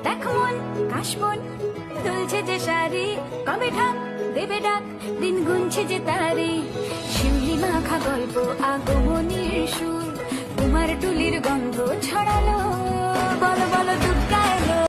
দেখো মন কাশবন দুলছে যে শাড়ি, কবে ঢাক দেবে ডাক, দিন গুনছে যে তারি। শিউলি মাখা গল্প আগমনীর সুর, তোমার টুলির গন্ধ ছড়ালো। বলো বলো দুর্গা